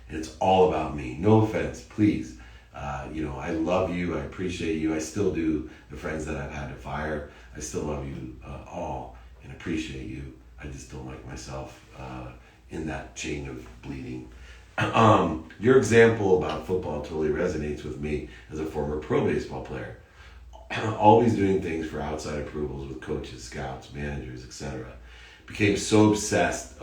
And it's all about me. No offense, please. I love you. I appreciate you. I still do. The friends that I've had to fire, I still love you all and appreciate you. I just don't like myself in that chain of bleeding. Your example about football totally resonates with me as a former pro baseball player. Always doing things for outside approvals with coaches, scouts, managers, etc. Became so obsessed.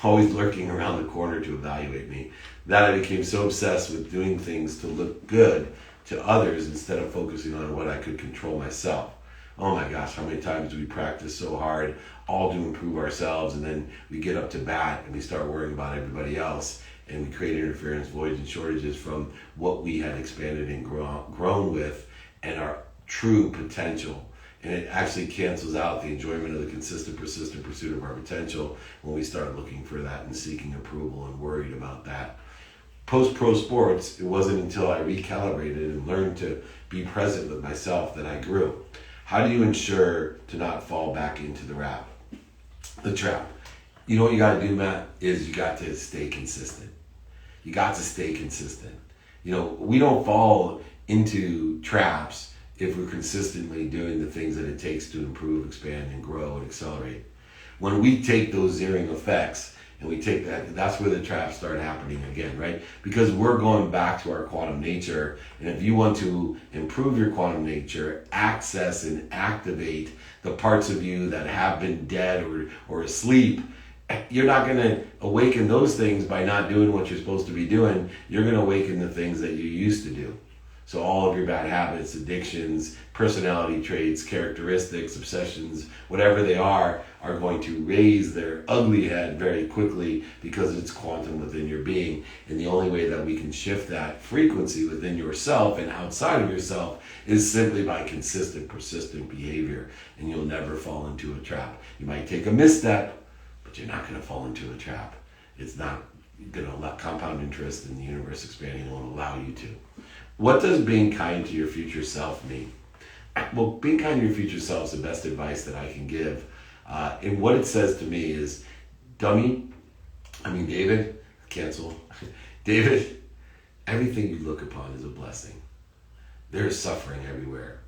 always lurking around the corner to evaluate me, that I became so obsessed with doing things to look good to others instead of focusing on what I could control myself. Oh my gosh, how many times do we practice so hard, all to improve ourselves, and then we get up to bat and we start worrying about everybody else, and we create interference, voids, and shortages from what we had expanded and grown with and our true potential. And it actually cancels out the enjoyment of the consistent, persistent pursuit of our potential when we start looking for that and seeking approval and worried about that. Post-pro sports, it wasn't until I recalibrated and learned to be present with myself that I grew. How do you ensure to not fall back into the trap? You know what you got to do, Matt, is you got to stay consistent. You got to stay consistent. You know, we don't fall into traps if we're consistently doing the things that it takes to improve, expand, and grow and accelerate. When we take those zeroing effects and we take that, that's where the traps start happening again, right? Because we're going back to our quantum nature. And if you want to improve your quantum nature, access and activate the parts of you that have been dead or asleep, you're not going to awaken those things by not doing what you're supposed to be doing. You're going to awaken the things that you used to do. So all of your bad habits, addictions, personality traits, characteristics, obsessions, whatever they are going to raise their ugly head very quickly because it's quantum within your being. And the only way that we can shift that frequency within yourself and outside of yourself is simply by consistent, persistent behavior. And you'll never fall into a trap. You might take a misstep, but you're not going to fall into a trap. It's not going to allow compound interest in the universe expanding won't allow you to. What does being kind to your future self mean? Well, being kind to your future self is the best advice that I can give. And what it says to me is, David, David, everything you look upon is a blessing. There's suffering everywhere.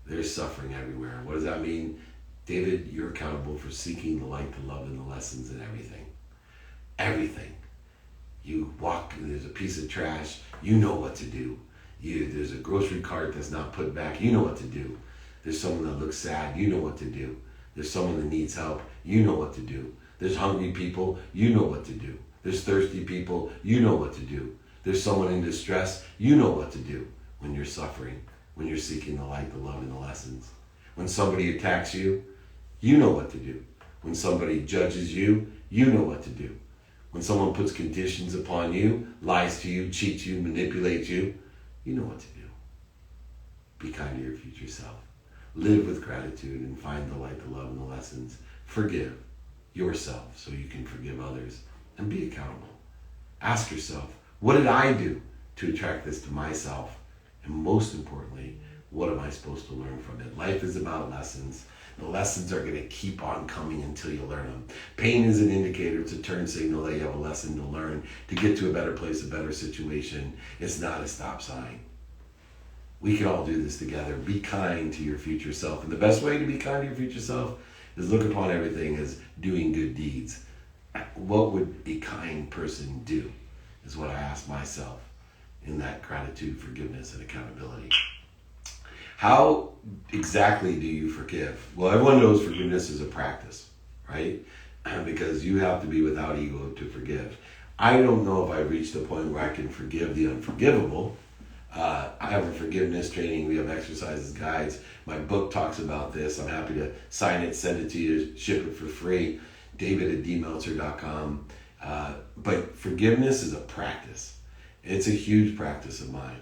What does that mean? David, you're accountable for seeking the light, the love, and the lessons in everything. Everything. You walk, there's a piece of trash, you know what to do. There's a grocery cart that's not put back, you know what to do. There's someone that looks sad, you know what to do. There's someone that needs help, you know what to do. There's hungry people, you know what to do. There's thirsty people, you know what to do. There's someone in distress, you know what to do when you're suffering, when you're seeking the light, the love, and the lessons. When somebody attacks you, you know what to do. When somebody judges you, you know what to do. When someone puts conditions upon you, lies to you, cheats you, manipulates you, you know what to do. Be kind to your future self. Live with gratitude and find the light, the love, and the lessons. Forgive yourself so you can forgive others, and be accountable. Ask yourself, what did I do to attract this to myself? And most importantly, what am I supposed to learn from it? Life is about lessons. The lessons are going to keep on coming until you learn them. Pain is an indicator. It's a turn signal that you have a lesson to learn to get to a better place, a better situation. It's not a stop sign. We can all do this together. Be kind to your future self. And the best way to be kind to your future self is look upon everything as doing good deeds. What would a kind person do? Is what I ask myself in that gratitude, forgiveness, and accountability. How exactly do you forgive? Well, everyone knows forgiveness is a practice, right? Because you have to be without ego to forgive. I don't know if I've reached a point where I can forgive the unforgivable. I have a forgiveness training. We have exercises, guides. My book talks about this. I'm happy to sign it, send it to you, ship it for free. David@dmeltzer.com. But forgiveness is a practice. It's a huge practice of mine.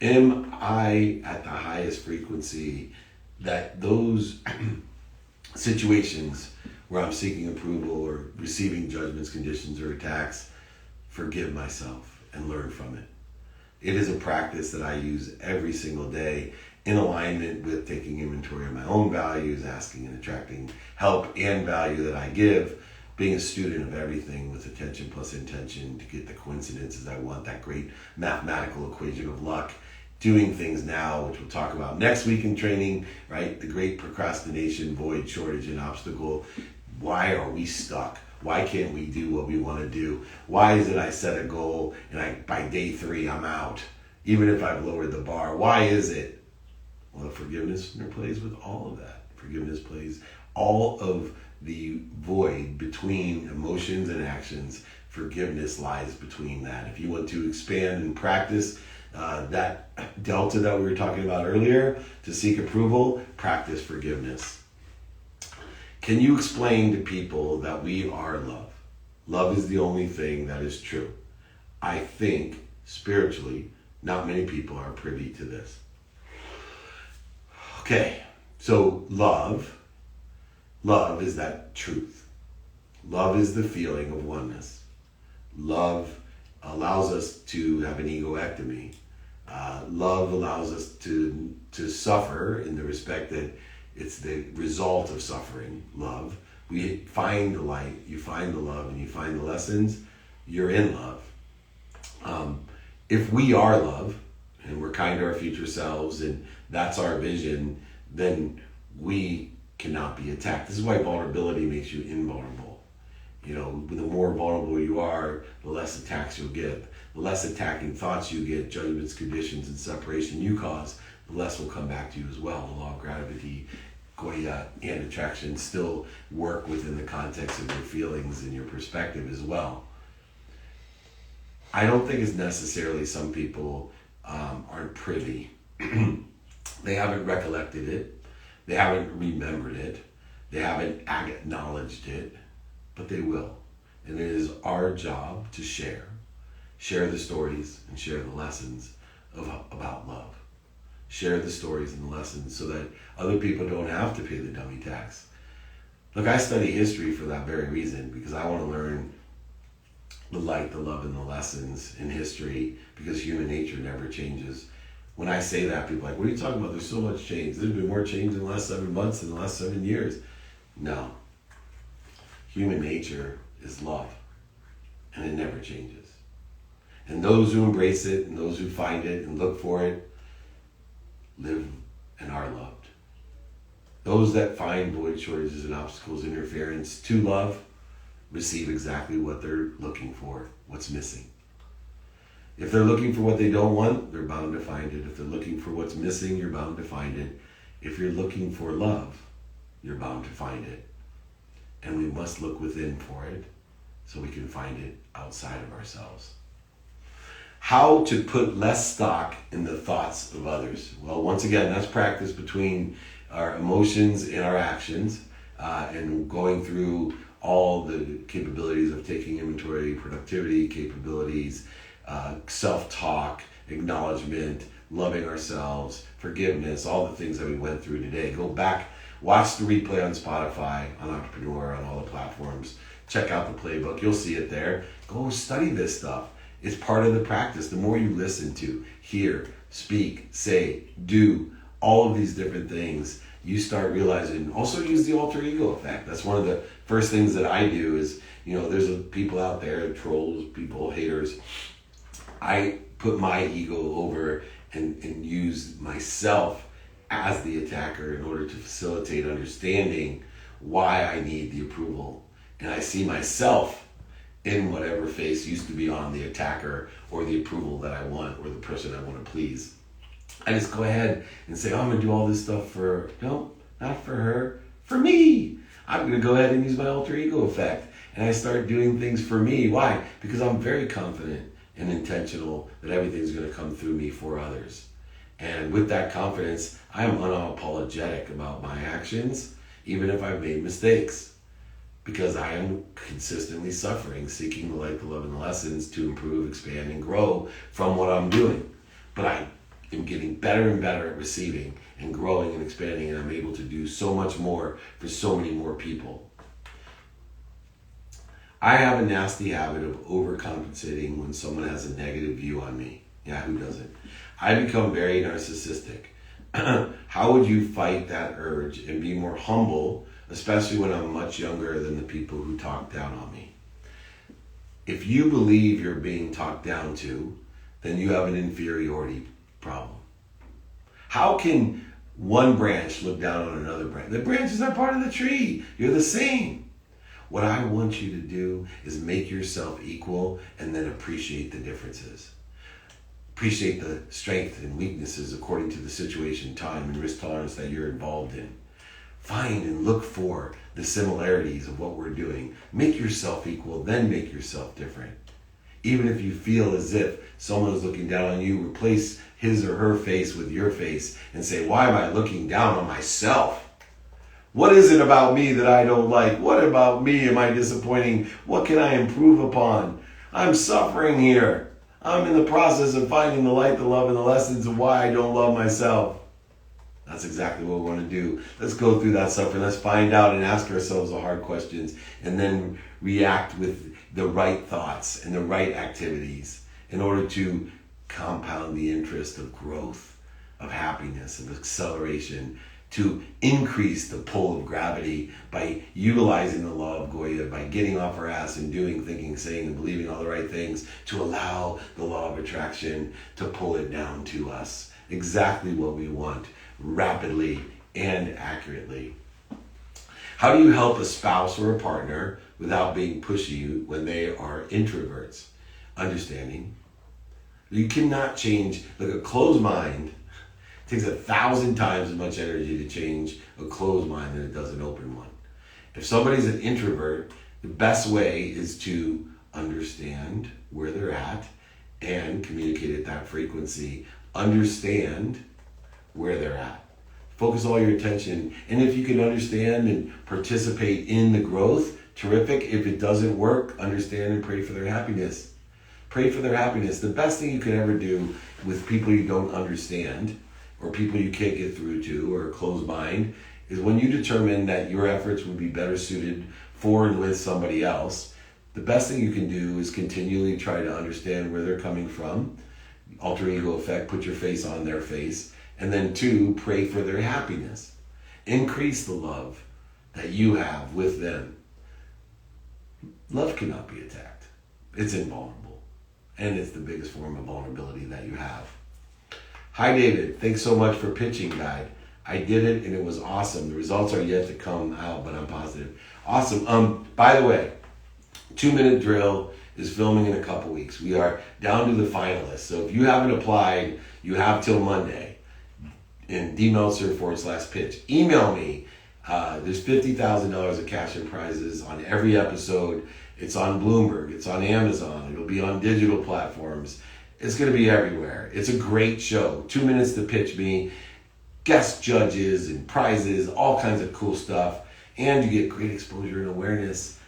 Am I at the highest frequency that those situations where I'm seeking approval or receiving judgments, conditions, or attacks, forgive myself and learn from it? It is a practice that I use every single day in alignment with taking inventory of my own values, asking and attracting help and value that I give, being a student of everything with attention plus intention to get the coincidences I want, that great mathematical equation of luck, doing things now, which we'll talk about next week in training, right? The great procrastination, void, shortage, and obstacle. Why are we stuck? Why can't we do what we want to do? Why is it I set a goal and by day 3 I'm out, even if I've lowered the bar? Why is it? Well, forgiveness plays with all of that. Forgiveness plays all of the void between emotions and actions, forgiveness lies between that. If you want to expand and practice that delta that we were talking about earlier to seek approval, practice forgiveness. Can you explain to people that we are love? Love is the only thing that is true. I think spiritually, not many people are privy to this. Okay, so love is that truth. Love is the feeling of oneness. Love allows us to have an egoectomy. Love allows us to suffer in the respect that it's the result of suffering. Love. We find the light, you find the love, and you find the lessons, you're in love. If we are love, and we're kind to our future selves, and that's our vision, then we cannot be attacked. This is why vulnerability makes you invulnerable. You know, the more vulnerable you are, the less attacks you'll get. The less attacking thoughts you get, judgments, conditions, and separation you cause, the less will come back to you as well. The law of gravity, Goya, and attraction still work within the context of your feelings and your perspective as well. I don't think it's necessarily some people aren't privy. They haven't recollected it. They haven't remembered it. They haven't acknowledged it, but they will. And it is our job to share the stories and share the lessons about love. Share the stories and the lessons so that other people don't have to pay the dummy tax. Look, I study history for that very reason, because I want to learn the light, the love, and the lessons in history, because human nature never changes. When I say that, people are like, what are you talking about? There's so much change. There's been more change in the last 7 months than the last 7 years. No. Human nature is love, and it never changes. And those who embrace it, and those who find it and look for it, live and are loved. Those that find void, shortages, and obstacles, interference to love, receive exactly what they're looking for, what's missing. If they're looking for what they don't want, they're bound to find it. If they're looking for what's missing, you're bound to find it. If you're looking for love, you're bound to find it. And we must look within for it so we can find it outside of ourselves. How to put less stock in the thoughts of others. Well, once again, that's practice between our emotions and our actions, and going through all the capabilities of taking inventory, productivity capabilities, self-talk, acknowledgement, loving ourselves, forgiveness, all the things that we went through today. Go back, watch the replay on Spotify, on Entrepreneur, on all the platforms. Check out the playbook. You'll see it there. Go study this stuff. It's part of the practice. The more you listen to, hear, speak, say, do, all of these different things, you start realizing. Also use the alter ego effect. That's one of the first things that I do is, there's people out there, trolls, people, haters. I put my ego over and use myself as the attacker in order to facilitate understanding why I need the approval. And I see myself in whatever face used to be on the attacker or the approval that I want or the person I want to please. I just go ahead and say, I'm going to do all this stuff no, not for her, for me. I'm going to go ahead and use my alter ego effect. And I start doing things for me. Why? Because I'm very confident and intentional that everything's going to come through me for others. And with that confidence, I am unapologetic about my actions, even if I've made mistakes. Because I am consistently suffering, seeking the light, the love, and the lessons to improve, expand, and grow from what I'm doing. But I am getting better and better at receiving and growing and expanding, and I'm able to do so much more for so many more people. I have a nasty habit of overcompensating when someone has a negative view on me. Yeah, who doesn't? I become very narcissistic. How would you fight that urge and be more humble, especially when I'm much younger than the people who talk down on me? If you believe you're being talked down to, then you have an inferiority problem. How can one branch look down on another branch? The branches are part of the tree. You're the same. What I want you to do is make yourself equal and then appreciate the differences. Appreciate the strengths and weaknesses according to the situation, time, and risk tolerance that you're involved in. Find and look for the similarities of what we're doing. Make yourself equal, then make yourself different. Even if you feel as if someone is looking down on you, replace his or her face with your face and say, why am I looking down on myself? What is it about me that I don't like? What about me am I disappointing? What can I improve upon? I'm suffering here. I'm in the process of finding the light, the love, and the lessons of why I don't love myself. That's exactly what we want to do. Let's go through that suffering. Let's find out and ask ourselves the hard questions and then react with the right thoughts and the right activities in order to compound the interest of growth, of happiness, of acceleration, to increase the pull of gravity by utilizing the law of Goya, by getting off our ass and doing, thinking, saying, and believing all the right things, to allow the law of attraction to pull it down to us. Exactly what we want, rapidly and accurately. How do you help a spouse or a partner without being pushy when they are introverts? Understanding. You cannot change, like a closed mind takes 1,000 times as much energy to change a closed mind than it does an open one. If somebody's an introvert, the best way is to understand where they're at and communicate at that frequency. Understand where they're at. Focus all your attention. And if you can understand and participate in the growth, terrific. If it doesn't work, understand and pray for their happiness. Pray for their happiness. The best thing you can ever do with people you don't understand or people you can't get through to or a closed mind is when you determine that your efforts would be better suited for and with somebody else, the best thing you can do is continually try to understand where they're coming from. Alter ego effect, put your face on their face. And then 2, pray for their happiness. Increase the love that you have with them. Love cannot be attacked. It's invulnerable. And it's the biggest form of vulnerability that you have. Hi, David. Thanks so much for pitching, guide. I did it and it was awesome. The results are yet to come out, but I'm positive. Awesome. By the way, 2-minute drill is filming in a couple weeks. We are down to the finalists. So if you haven't applied, you have till Monday in dmeltzer/pitch. Email me. There's $50,000 of cash and prizes on every episode. It's on Bloomberg. It's on Amazon. It'll be on digital platforms. It's going to be everywhere. It's a great show. 2 minutes to pitch me. Guest judges and prizes, all kinds of cool stuff. And you get great exposure and awareness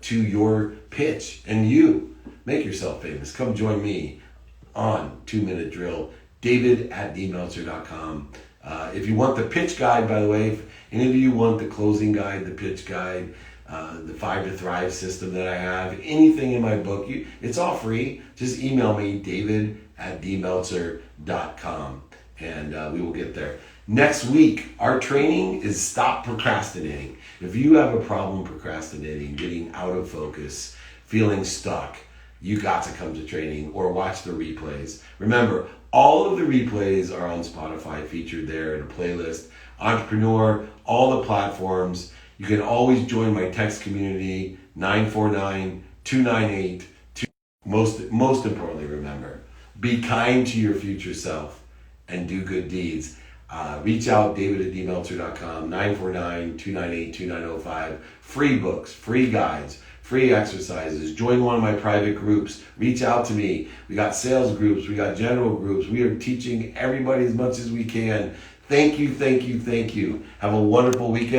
to your pitch. And you make yourself famous. Come join me on 2-minute drill. David@dmeltzer.com. If you want the pitch guide, by the way, if any of you want the closing guide, the pitch guide, the 5 to Thrive system that I have, anything in my book, it's all free. Just email me, david@dmeltzer.com, and we will get there. Next week, our training is Stop Procrastinating. If you have a problem procrastinating, getting out of focus, feeling stuck, you got to come to training or watch the replays. Remember, all of the replays are on Spotify, featured there in a playlist. Entrepreneur, all the platforms. You can always join my text community, 949-298. Most importantly, remember, be kind to your future self and do good deeds. Reach out, david@dmeltzer.com, 949-298-2905. Free books, free guides, free exercises. Join one of my private groups. Reach out to me. We got sales groups. We got general groups. We are teaching everybody as much as we can. Thank you, thank you, thank you. Have a wonderful weekend.